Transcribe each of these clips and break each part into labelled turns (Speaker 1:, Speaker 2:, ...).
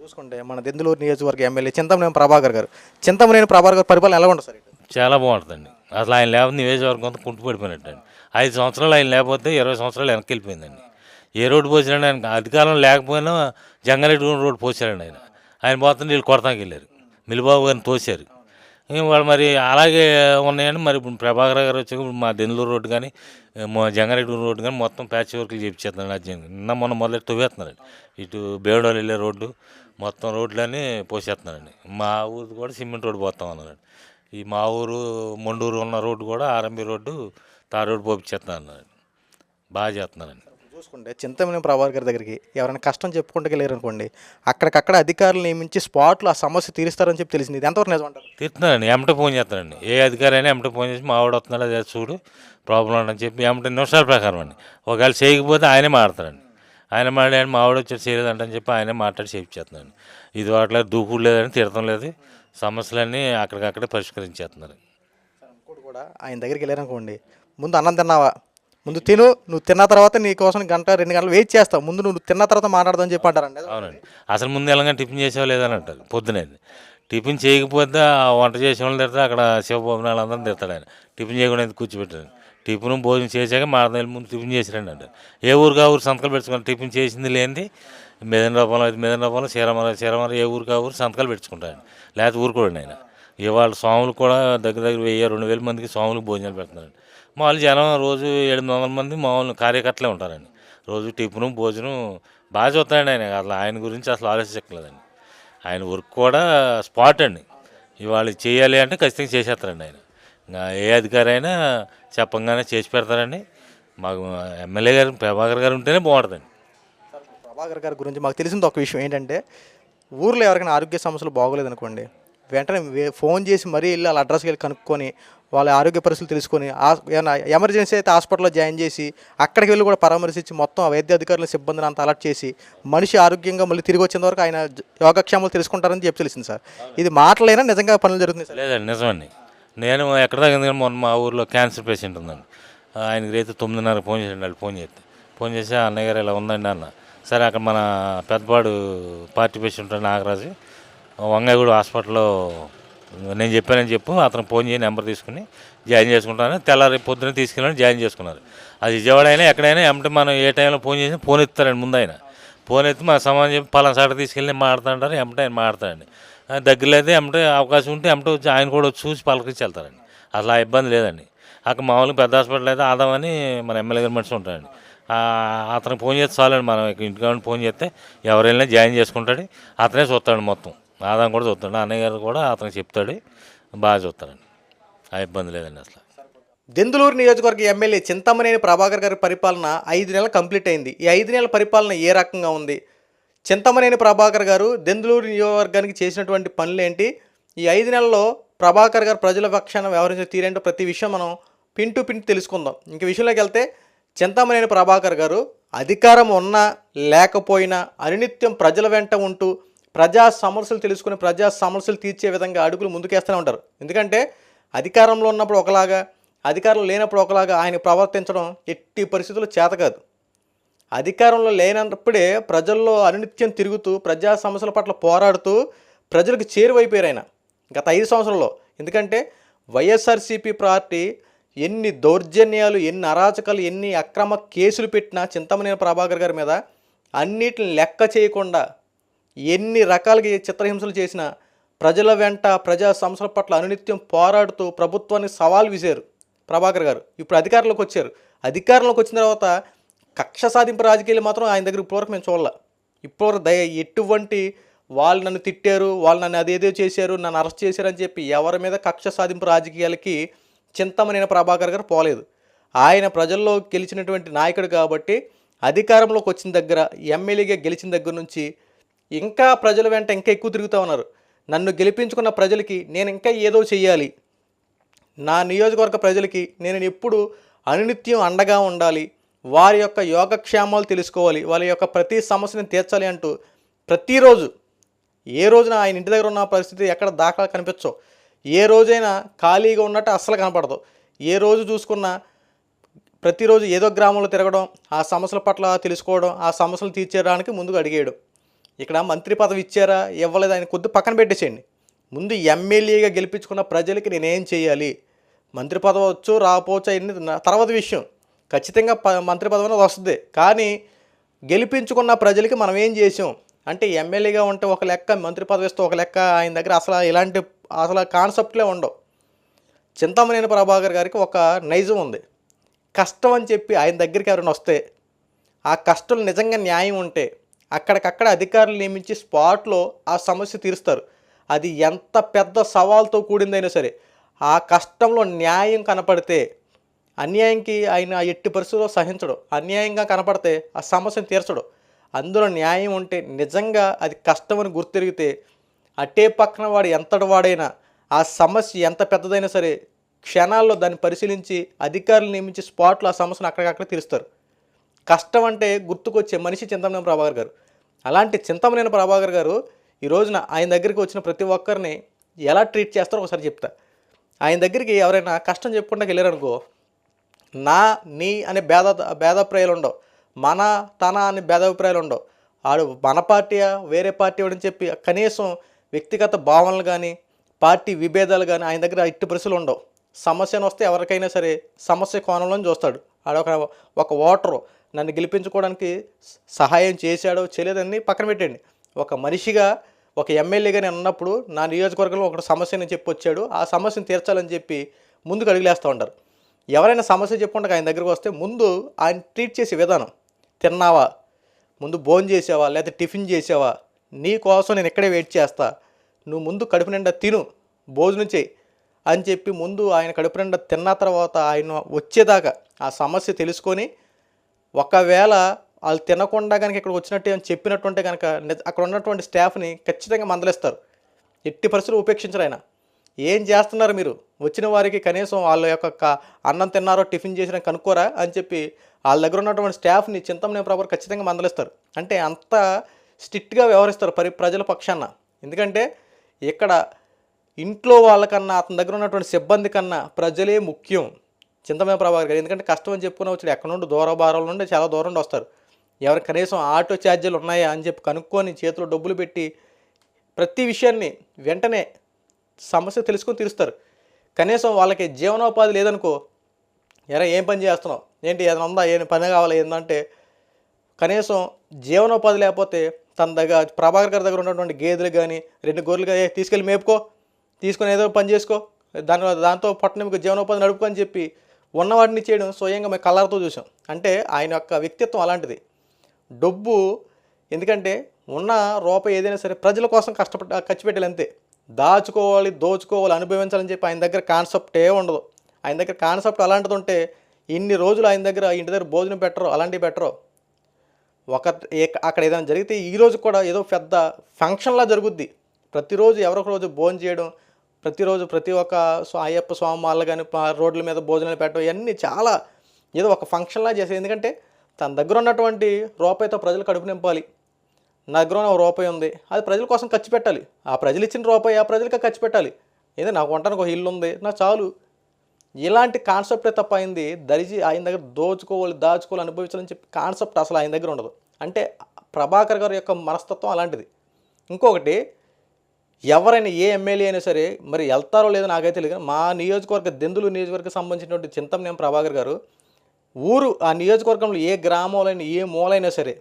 Speaker 1: చూసుకుంటే మన దెందులూరు నియోజకవర్గ ఎమ్మెల్యే చింతమనేని ప్రభాకర్ గారు. చింతమనేని ప్రభాకర్ గారు పరిపాలన ఎలా ఉంటుంది సార్ ఇటు?
Speaker 2: చాలా బాగుంటుందండి. అసలు ఆయన లేకపోతే నియోజకవర్గం అంతా కుంటుపడిపోయినట్టండి. 5 సంవత్సరాలు ఆయన లేకపోతే 20 సంవత్సరాలు వెనక్కి వెళ్ళిపోయిందండి. ఏ రోడ్డు పోసారండి ఆయన అధికారం లేకపోయినా జంగారెడ్డి రోడ్డు పోసారండి ఆయన. ఆయన పోతే వీళ్ళు కొడతాకి వెళ్ళారు, మిలిబాబు గారిని తోశారు. వాళ్ళు మరి అలాగే ఉన్నాయని మరి ఇప్పుడు ప్రభాకర్ గారు వచ్చి మా దెందులూరు రోడ్డు కానీ మా జంగారెడ్డి రోడ్డు కానీ మొత్తం ప్యాచ్ వర్క్లు చేపించేస్తున్నాడు. అది నిన్న మొన్న మొదలెట్టి తవ్వేస్తున్నారండి. ఇటు బేవడాలు వెళ్ళే రోడ్డు మొత్తం రోడ్లన్నీ పోసేస్తున్నారండి. మా ఊరు కూడా సిమెంట్ రోడ్డు పోతాం అన్నారండి. ఈ మా ఊరు మొండూరు ఉన్న రోడ్డు కూడా ఆర్ఎంబి రోడ్డు తార్ రోడ్డు పోపించేస్తున్నారు అన్నారండి. బాగా చేస్తున్నారండి.
Speaker 1: చూసుకుంటే చింతమనేని ప్రభాకర్ గారి దగ్గరికి ఎవరైనా కష్టం చెప్పుకుంటూ వెళ్ళారు అనుకోండి, అక్కడికక్కడ అధికారులు నియమించి స్పాట్లో ఆ సమస్య తీరుస్తారని చెప్పి తెలిసింది. ఇది ఎంతవరకు నిజం అంటారు?
Speaker 2: తీరుతున్నారండి. ఎమ్మటే ఫోన్ చేస్తారండి. ఏ అధికారి అయినా ఎమ్మటే ఫోన్ చేసి మా ఆవిడ వస్తున్నాడు అదే చూడు ప్రాబ్లం అని చెప్పి ఎమ్మటే నిమిషాల ప్రకారం అండి. ఒకవేళ చేయకపోతే ఆయనే మాడతారండి. ఆయన మాట్లాడి మా ఆవిడ వచ్చి చేయలేదంటని చెప్పి ఆయనే మాట్లాడి చేయించేస్తున్నాడు. ఇది వాటిలో దూకుడు లేదని తిడతం లేదు, సమస్యలన్నీ అక్కడికక్కడే పరిష్కరించేస్తున్నారు.
Speaker 1: ఇంకోటి కూడా ఆయన దగ్గరికి వెళ్ళారనుకోండి, ముందు అన్నం తిన్నావా, ముందు తిను, నువ్వు తిన్న తర్వాత నీ కోసం 1-2 గంటలు వెయిట్ చేస్తావు, ముందు నువ్వు తిన్న తర్వాత మాట్లాడదామని చెప్పి అంటారండి.
Speaker 2: అవునండి. అసలు ముందు ఎలాగ టిఫిన్ చేసేవా లేదని అంటారు పొద్దునే. టిఫిన్ చేయకపోతే ఆ వంట చేసే వాళ్ళని తిడతా, అక్కడ శివబాబునాలు అందరం తిడతాడు ఆయన. టిఫిన్ చేయకుండా ఎందుకు కూర్చోబెట్టారు? టిఫిన్ భోజనం చేశాక మాడదాం ముందు టిఫిన్ చేసిరండి అంటారు. ఏ ఊరికి ఆ ఊరు సంతకాలు పెట్టుకుని టిఫిన్ చేసింది లేనిది మెదనరూపంలో అయితే మెదనరూపంలో చీరమర ఏ ఊరికి ఆ ఊరు సంతకాలు పెట్టుకుంటారండి. లేకపోతే ఊరుకోండి ఆయన. ఇవాళ స్వాములు కూడా దగ్గర 1000-2000 మందికి స్వాములకు భోజనాలు పెడుతున్నారండి. మామూలు జనం రోజు 700 మంది మామూలు కార్యకర్తలే ఉంటారండి. రోజు టిఫిను భోజనం బాగా చూస్తాడండి ఆయన. అసలు ఆయన గురించి అసలు ఆలోచించట్లేదండి. ఆయన వర్క్ కూడా స్పాట్ అండి. ఇవాళ చేయాలి అంటే ఖచ్చితంగా చేసేస్తారండి ఆయన. ఇంకా ఏ అధికారి అయినా చెప్పంగానే చేసి పెడతారండి. మాకు ఎమ్మెల్యే గారు ప్రభాకర్ గారు ఉంటేనే బాగుంటుందండి.
Speaker 1: ప్రభాకర్ గారి గురించి మాకు తెలిసింది ఒక విషయం ఏంటంటే, ఊర్లో ఎవరికైనా ఆరోగ్య సమస్యలు బాగోలేదనుకోండి, వెంటనే ఫోన్ చేసి మరీ వెళ్ళి వాళ్ళ అడ్రస్కి వెళ్ళి కనుక్కొని వాళ్ళ ఆరోగ్య పరిస్థితులు తెలుసుకొని ఏమైనా ఎమర్జెన్సీ అయితే హాస్పిటల్లో జాయిన్ చేసి అక్కడికి వెళ్ళి కూడా పరామర్శించి మొత్తం వైద్య అధికారుల సిబ్బందిని అంతా అలర్ట్ చేసి మనిషి ఆరోగ్యంగా మళ్ళీ తిరిగి వచ్చేంత వరకు ఆయన యోగక్షేమాలు తెలుసుకుంటారని చెప్పి తెలిసింది సార్. ఇది మాటలైనా నిజంగా పనులు జరుగుతుంది సార్?
Speaker 2: లేదండి, నిజమండి. నేను ఎక్కడ దాకా మొన్న మా ఊర్లో క్యాన్సర్ పేషెంట్ ఉందండి. ఆయనకి రైతు 9:30 ఫోన్ చేయండి. వాళ్ళు ఫోన్ చేసి అన్నయ్య గారు ఇలా ఉందండి అన్న. సరే అక్కడ మన పెద్దపాడు పార్టీ పేషెంట్ నాగరాజు వంగాయగూడ హాస్పిటల్లో నేను చెప్పానని చెప్పు, అతను ఫోన్ చేసి నెంబర్ తీసుకుని జాయిన్ చేసుకుంటాను. తెల్లారి పొద్దున్న తీసుకెళ్ళి జాయిన్ చేసుకున్నారు. అది విజయవాడ అయినా ఎక్కడైనా ఏమంటే మనం ఏ టైంలో ఫోన్ చేసి ఫోన్ ఎత్తారండి. ముందు ఆయన ఫోన్ ఎత్తి మా సమాధానం చెప్పి పలానా సాట తీసుకెళ్ళి మాట్లాడుతుంటారు. ఏమంటే ఆయన మాట్లాడతారండి. దగ్గరలో అయితే ఏమంటే అవకాశం ఉంటే ఏమంటే వచ్చి ఆయన కూడా వచ్చి చూసి పలకరించి వెళ్తారండి. అసలు ఆ ఇబ్బంది లేదండి. అక్కడ మామూలుగా పెద్ద హాస్పిటల్ అయితే ఆదామని మన ఎమ్మెల్యే గారి మనిషి ఉంటాడండి. అతనికి ఫోన్ చేస్తే చాలండి. మనం ఇంటికి ఫోన్ చేస్తే ఎవరైనా జాయిన్ చేసుకుంటాడు. అతనే చూస్తాడు మొత్తం, ఆదాం కూడా చూస్తాడు. అన్నయ్య గారు కూడా అతనికి చెప్తాడు, బాగా చూస్తారండి. ఆ ఇబ్బంది లేదండి అసలు.
Speaker 1: దెందులూరు నియోజకవర్గ ఎమ్మెల్యే చింతమనేని ప్రభాకర్ గారి పరిపాలన 5 నెలలు కంప్లీట్ అయింది. ఈ 5 నెలల పరిపాలన ఏ రకంగా ఉంది? చింతమనేని ప్రభాకర్ గారు దెందులూరు నియోజకవర్గానికి చేసినటువంటి పనులు ఏంటి? ఈ 5 నెలల్లో ప్రభాకర్ గారు ప్రజల పక్షాన వ్యవహరించిన తీరేంటో ప్రతి విషయం మనం పిన్ టు పిన్ తెలుసుకుందాం. ఇంక విషయంలోకి వెళ్తే, చింతమనేని ప్రభాకర్ గారు అధికారం ఉన్నా లేకపోయినా అనునిత్యం ప్రజల వెంట ఉంటూ ప్రజా సమస్యలు తెలుసుకుని ప్రజా సమస్యలు తీర్చే విధంగా అడుగులు ముందుకేస్తూనే ఉంటారు. ఎందుకంటే అధికారంలో ఉన్నప్పుడు ఒకలాగా, అధికారం లేనప్పుడు ఒకలాగా ఆయన ప్రవర్తించడం ఎట్టి పరిస్థితుల్లో చేత కాదు. అధికారంలో లేనప్పుడే ప్రజల్లో అనునిత్యం తిరుగుతూ ప్రజా సమస్యల పట్ల పోరాడుతూ ప్రజలకు చేరువైపోయారు ఆయన గత 5 సంవత్సరాల్లో. ఎందుకంటే వైఎస్ఆర్సీపీ పార్టీ ఎన్ని దౌర్జన్యాలు, ఎన్ని అరాచకాలు, ఎన్ని అక్రమ కేసులు పెట్టినా చింతమనేని ప్రభాకర్ గారి మీద అన్నిటిని లెక్క చేయకుండా ఎన్ని రకాలుగా చిత్రహింసలు చేసినా ప్రజల వెంట ప్రజా సమస్యల పట్ల అనునిత్యం పోరాడుతూ ప్రభుత్వాన్ని సవాల్ విసిరారు ప్రభాకర్ గారు. ఇప్పుడు అధికారంలోకి వచ్చారు. అధికారంలోకి వచ్చిన తర్వాత కక్ష సాధింపు రాజకీయాలు మాత్రం ఆయన దగ్గర ఇప్పటివరకు మేము చూడాల. ఇప్పటివరకు ఎటువంటి వాళ్ళు నన్ను తిట్టారు, వాళ్ళు నన్ను అదేదో చేశారు, నన్ను అరెస్ట్ చేశారని చెప్పి ఎవరి మీద కక్ష సాధింపు రాజకీయాలకి చింతమనేని ప్రభాకర్ గారు పోలేదు. ఆయన ప్రజల్లో గెలిచినటువంటి నాయకుడు కాబట్టి అధికారంలోకి వచ్చిన దగ్గర, ఎమ్మెల్యేగా గెలిచిన దగ్గర నుంచి ఇంకా ప్రజల వెంట ఇంకా ఎక్కువ తిరుగుతూ ఉన్నారు. నన్ను గెలిపించుకున్న ప్రజలకి నేను ఇంకా ఏదో చెయ్యాలి, నా నియోజకవర్గ ప్రజలకి నేను ఎప్పుడు అనునిత్యం అండగా ఉండాలి, వారి యొక్క యోగక్షేమాలు తెలుసుకోవాలి, వాళ్ళ యొక్క ప్రతి సమస్యను తీర్చాలి అంటూ ప్రతిరోజు, ఏ రోజున ఆయన ఇంటి దగ్గర ఉన్న పరిస్థితి ఎక్కడ దాఖలా కనిపించవు, ఏ రోజైనా ఖాళీగా ఉన్నట్టు అస్సలు కనపడదు. ఏ రోజు చూసుకున్నా ప్రతిరోజు ఏదో గ్రామంలో తిరగడం, ఆ సమస్యల పట్ల తెలుసుకోవడం, ఆ సమస్యలు తీర్చేయడానికి ముందుకు అడిగేయడం. ఇక్కడ మంత్రి పదవి ఇచ్చారా ఇవ్వలేదు ఆయన కొద్ది పక్కన పెట్టేసేయండి. ముందు ఎమ్మెల్యేగా గెలిపించుకున్న ప్రజలకి నేనేం చేయాలి, మంత్రి పదవి వచ్చు రాకపోవచ్చు అవన్నీ తర్వాత విషయం. ఖచ్చితంగా మంత్రి పదవి అనేది వస్తుంది. కానీ గెలిపించుకున్న ప్రజలకి మనం ఏం చేసాం అంటే ఎమ్మెల్యేగా ఉంటే ఒక లెక్క, మంత్రి పదవి ఇస్తే ఒక లెక్క. ఆయన దగ్గర అసలు కాన్సెప్ట్లే ఉండవు. చింతమనేని ప్రభాకర్ గారికి ఒక నైజం ఉంది. కష్టం అని చెప్పి ఆయన దగ్గరికి ఎవరైనా వస్తే ఆ కష్టం నిజంగా న్యాయం ఉంటే అక్కడికక్కడ అధికారులు నియమించి స్పాట్లో ఆ సమస్య తీరుస్తారు. అది ఎంత పెద్ద సవాల్తో కూడిందైనా సరే ఆ కష్టంలో న్యాయం కనపడితే అన్యాయంకి ఆయన ఎట్టి పరిస్థితుల్లో సహించడు. అన్యాయంగా కనపడితే ఆ సమస్యను తీర్చడు. అందులో న్యాయం ఉంటే నిజంగా అది కష్టమని గుర్తిరిగితే అట్టే పక్కన వాడు ఎంతటి వాడైనా ఆ సమస్య ఎంత పెద్దదైనా సరే క్షణాల్లో దాన్ని పరిశీలించి అధికారులు నియమించి స్పాట్లో ఆ సమస్యను అక్కడికక్కడ తీరుస్తారు. కష్టం అంటే గుర్తుకొచ్చే మనిషి చింతమనేని ప్రభాకర్ గారు. అలాంటి చింతమనేని ప్రభాకర్ గారు ఈ రోజున ఆయన దగ్గరికి వచ్చిన ప్రతి ఒక్కరిని ఎలా ట్రీట్ చేస్తారో ఒకసారి చెప్తా. ఆయన దగ్గరికి ఎవరైనా కష్టం చెప్పుకుంటూ వెళ్ళారనుకో, నీ అనే భేదాభిప్రాయాలు ఉండవు, మన తన అనే భేదాభిప్రాయాలు ఉండవు. ఆడు మన పార్టీయా వేరే పార్టీ అని చెప్పి కనీసం వ్యక్తిగత భావనలు కానీ పార్టీ విభేదాలు కానీ ఆయన దగ్గర ఇట్టి పరిస్థితులు ఉండవు. సమస్యను వస్తే ఎవరికైనా సరే సమస్య కోణంలో చూస్తాడు. ఒక ఓటరు నన్ను గెలిపించుకోవడానికి సహాయం చేశాడో చేయలేదని పక్కన పెట్టండి. ఒక మనిషిగా ఒక ఎమ్మెల్యేగా నేను ఉన్నప్పుడు నా నియోజకవర్గంలో ఒక సమస్యని చెప్పి వచ్చాడు, ఆ సమస్యను తీర్చాలని చెప్పి ముందుకు అడుగులేస్తూ ఉంటారు. ఎవరైనా సమస్య చెప్పుకుంటే ఆయన దగ్గరకు వస్తే ముందు ఆయన ట్రీట్ చేసే విధానం, తిన్నావా, ముందు భోజనం చేసావా, లేకపోతే టిఫిన్ చేసావా, నీ కోసం నేను ఇక్కడే వెయిట్ చేస్తా, నువ్వు ముందు కడుపు నిండా తిను, భోజనం చేయి అని చెప్పి ముందు ఆయన కడుపు నిండా తిన్న తర్వాత ఆయన వచ్చేదాకా ఆ సమస్య తెలుసుకొని ఒకవేళ వాళ్ళు తినకుండా కనుక ఇక్కడికి వచ్చినట్టు అని చెప్పినట్టుంటే కనుక అక్కడ ఉన్నటువంటి స్టాఫ్ని ఖచ్చితంగా మందలిస్తారు. ఎట్టి పరిస్థితులు ఉపేక్షించరు. ఆయన ఏం చేస్తున్నారు మీరు, వచ్చిన వారికి కనీసం వాళ్ళ యొక్క అన్నం తిన్నారో టిఫిన్ చేసినా కనుక్కోరా అని చెప్పి వాళ్ళ దగ్గర ఉన్నటువంటి స్టాఫ్ని చింతమనేని ప్రభాకర్ ఖచ్చితంగా మందలిస్తారు. అంటే అంత స్ట్రిక్ట్గా వ్యవహరిస్తారు ప్రజల పక్షాన. ఎందుకంటే ఇక్కడ ఇంట్లో వాళ్ళకన్నా అతని దగ్గర ఉన్నటువంటి సిబ్బంది కన్నా ప్రజలే ముఖ్యం చింతమనేని ప్రభాకర్ గారు. ఎందుకంటే కష్టం అని చెప్పుకుని వచ్చాడు, ఎక్కడ నుండి దూర భారాల నుండి చాలా దూరం నుండి వస్తారు. ఎవరికి కనీసం ఆటో ఛార్జీలు ఉన్నాయా అని చెప్పి కనుక్కొని చేతిలో డబ్బులు పెట్టి ప్రతి విషయాన్ని వెంటనే సమస్య తెలుసుకొని తీరుస్తారు. కనీసం వాళ్ళకి జీవనోపాధి లేదనుకో, ఏం పని చేస్తున్నావు, ఏంటి ఏదైనా ఉందా, ఏం పని కావాలి ఏంటంటే కనీసం జీవనోపాధి లేకపోతే తన దగ్గర ప్రభాకర్ గారి దగ్గర ఉన్నటువంటి గేదెలు కానీ 2 గొర్రెలు కానీ తీసుకెళ్ళి మేపుకో, తీసుకొని ఏదో పని చేసుకో, దాంతో పట్టణంకి జీవనోపాధి నడుపుకో అని చెప్పి ఉన్నవాటిని చేయడం స్వయంగా మేము కళ్ళతో చూసాం. అంటే ఆయన యొక్క వ్యక్తిత్వం అలాంటిది. డబ్బు ఎందుకంటే ఉన్న రూపాయి ఏదైనా సరే ప్రజల కోసం ఖర్చు పెట్టాలి అంతే. దాచుకోవాలి, దోచుకోవాలి, అనుభవించాలని చెప్పి ఆయన దగ్గర కాన్సెప్టే ఉండదు. ఆయన దగ్గర కాన్సెప్ట్ అలాంటిది ఉంటే ఇన్ని రోజులు ఆయన దగ్గర ఇంటి దగ్గర భోజనం పెట్టరు, అలాంటివి పెట్టరు. అక్కడ ఏదైనా జరిగితే ఈరోజు కూడా ఏదో పెద్ద ఫంక్షన్లా జరుగుద్ది. ప్రతిరోజు ఎవరొక రోజు భోజనం చేయడం, ప్రతిరోజు ప్రతి ఒక్క అయ్యప్ప స్వామి వాళ్ళు కానీ రోడ్ల మీద భోజనాలు పెట్టడం, ఇవన్నీ చాలా ఏదో ఒక ఫంక్షన్లా చేసేది. ఎందుకంటే తన దగ్గర ఉన్నటువంటి రూపాయితో ప్రజలు కడుపు నింపాలి. నా దగ్గర ఒక రూపాయి ఉంది, అది ప్రజల కోసం ఖర్చు పెట్టాలి. ఆ ప్రజలు ఇచ్చిన రూపాయి ఆ ప్రజలకే ఖర్చు పెట్టాలి. ఏదో నాకు వంటానికి ఒక ఇల్లు ఉంది, నాకు చాలు, ఇలాంటి కాన్సెప్టే తప్ప అయింది ఆయన దగ్గర దోచుకోవాలి, దాచుకోవాలి, అనుభవించాలని చెప్పి కాన్సెప్ట్ అసలు ఆయన దగ్గర ఉండదు. అంటే ప్రభాకర్ గారి యొక్క మనస్తత్వం అలాంటిది. ఇంకొకటి, ఎవరైనా ఏ ఎమ్మెల్యే అయినా సరే మరి వెళ్తారో లేదో నాకైతే తెలియదు. మా నియోజకవర్గ దెందులూరు నియోజకవర్గం సంబంధించినటువంటి చింతమనేని ప్రభాకర్ గారు ఆ నియోజకవర్గంలో ఏ గ్రామంలో ఏ మూలైనా సరే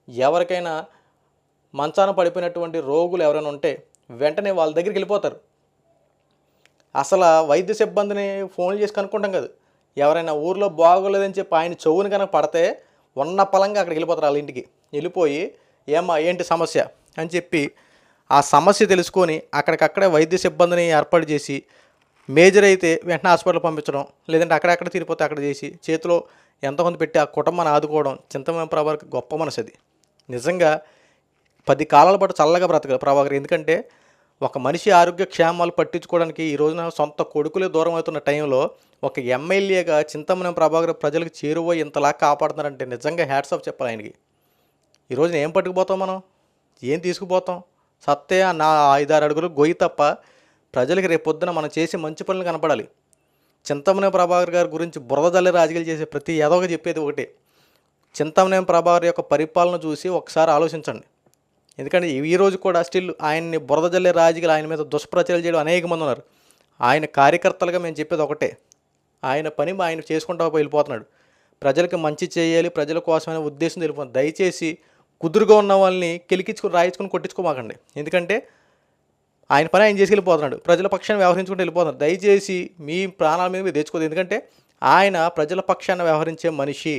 Speaker 1: ఎవరికైనా మంచాన పడిపోయినటువంటి రోగులు ఎవరైనా ఉంటే వెంటనే వాళ్ళ దగ్గరికి వెళ్ళిపోతారు. అసలు వైద్య సిబ్బందిని ఫోన్లు చేసి కనుక్కుంటాం కదా, ఎవరైనా ఊర్లో బాగోలేదని చెప్పి ఆయన చెవుని కనుక పడితే ఉన్న పలంగా అక్కడికి వెళ్ళిపోతారు. వాళ్ళ ఇంటికి వెళ్ళిపోయి ఏంటి సమస్య అని చెప్పి ఆ సమస్య తెలుసుకొని అక్కడికక్కడే వైద్య సిబ్బందిని ఏర్పాటు చేసి మేజర్ అయితే వెంటనే హాస్పిటల్ పంపించడం, లేదంటే అక్కడక్కడ తీరిపోతే అక్కడ చేసి చేతిలో ఎంతమంది పెట్టి ఆ కుటుంబాన్ని ఆదుకోవడం చింతమనేని ప్రభాకర్ గొప్ప మనసు. అది నిజంగా 10 కాలాల పాటు చల్లగా బ్రతకాలి ప్రభాకర్. ఎందుకంటే ఒక మనిషి ఆరోగ్య క్షేమాలు పట్టించుకోవడానికి ఈ రోజున సొంత కొడుకులే దూరం అవుతున్న టైంలో ఒక ఎమ్మెల్యేగా చింతమనేని ప్రభాకర్ ప్రజలకు చేరువై ఇంతలా కాపాడుతున్నారంటే నిజంగా హ్యాట్స్ ఆఫ్ చెప్పాలి ఆయనకి. ఈ రోజున ఏం పట్టుకుపోతాం మనం, ఏం తీసుకుపోతాం? సత్తే నా 5-6 అడుగులు గొయ్యి తప్ప ప్రజలకి రేపు పొద్దున మనం చేసే మంచి పనులు కనపడాలి. చింతమనేని ప్రభాకర్ గారి గురించి బురద జల్లే రాజకీయాలు చేసే ప్రతి ఏదోగా చెప్పేది ఒకటే, చింతమనేని ప్రభాకర్ యొక్క పరిపాలన చూసి ఒకసారి ఆలోచించండి. ఎందుకంటే ఈ రోజు కూడా స్టిల్ ఆయన్ని బురద జల్లే రాజకీయాలు ఆయన మీద దుష్ప్రచారాలు చేయడం అనేక మంది ఉన్నారు. ఆయన కార్యకర్తలుగా మేము చెప్పేది ఒకటే, ఆయన పని ఆయన చేసుకుంటూ వెళ్ళిపోతున్నాడు. ప్రజలకు మంచి చేయాలి, ప్రజల కోసమైన ఉద్దేశం వెళ్ళిపోతుంది. దయచేసి కుదురుగా ఉన్న వాళ్ళని కెలికించుకుని రాయించుకుని కొట్టించుకోమాకండి. ఎందుకంటే ఆయన పని ఆయన చేసి వెళ్ళిపోతున్నాడు, ప్రజల పక్షాన్ని వ్యవహరించుకుంటూ వెళ్ళిపోతున్నాడు. దయచేసి మీ ప్రాణాల మీద మీరు తెచ్చుకోదు. ఎందుకంటే ఆయన ప్రజల పక్షాన వ్యవహరించే మనిషి.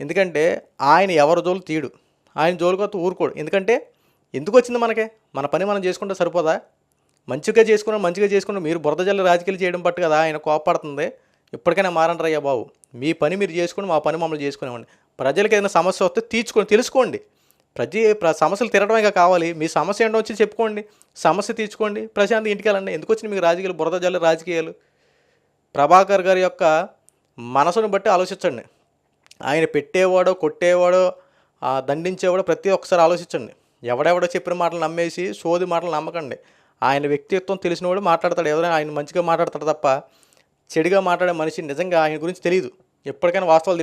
Speaker 1: ఎందుకంటే ఆయన ఎవరి జోలు తీయడు, ఆయన జోలుకొత్త ఊరుకోడు. ఎందుకంటే ఎందుకు వచ్చింది మనకే, మన పని మనం చేసుకుంటే సరిపోదా? మంచిగా చేసుకున్నాం. మీరు బురద జల్లి రాజకీయాలు చేయడం బట్టి కదా ఆయన కోపడుతుంది. ఇప్పటికైనా మారండి అయ్యా బాబు. మీ పని మీరు చేసుకుని మా పని మమ్మల్ని చేసుకునేవ్వండి. ప్రజలకు ఏదైనా సమస్య వస్తే తెలుసుకోండి. సమస్యలు తిరగడమే కావాలి. మీ సమస్య ఏంటో వచ్చి చెప్పుకోండి, సమస్య తీర్చుకోండి, ప్రశాంత్ ఇంటికి వెళ్ళండి. ఎందుకు వచ్చింది మీకు రాజకీయాలు, బురద జల్లి రాజకీయాలు? ప్రభాకర్ గారి యొక్క మనసును బట్టి ఆలోచించండి. ఆయన పెట్టేవాడో కొట్టేవాడో దండించేవాడో ప్రతి ఒక్కసారి ఆలోచించండి. ఎవడెవడో చెప్పిన మాటలు నమ్మేసి సోది మాటలు నమ్మకండి. ఆయన వ్యక్తిత్వం తెలిసినవాడు మాట్లాడతాడు, ఎవరైనా ఆయన మంచిగా మాట్లాడతాడు తప్ప చెడుగా మాట్లాడే మనిషి నిజంగా ఆయన గురించి తెలియదు. ఎప్పటికైనా వాస్తవాలు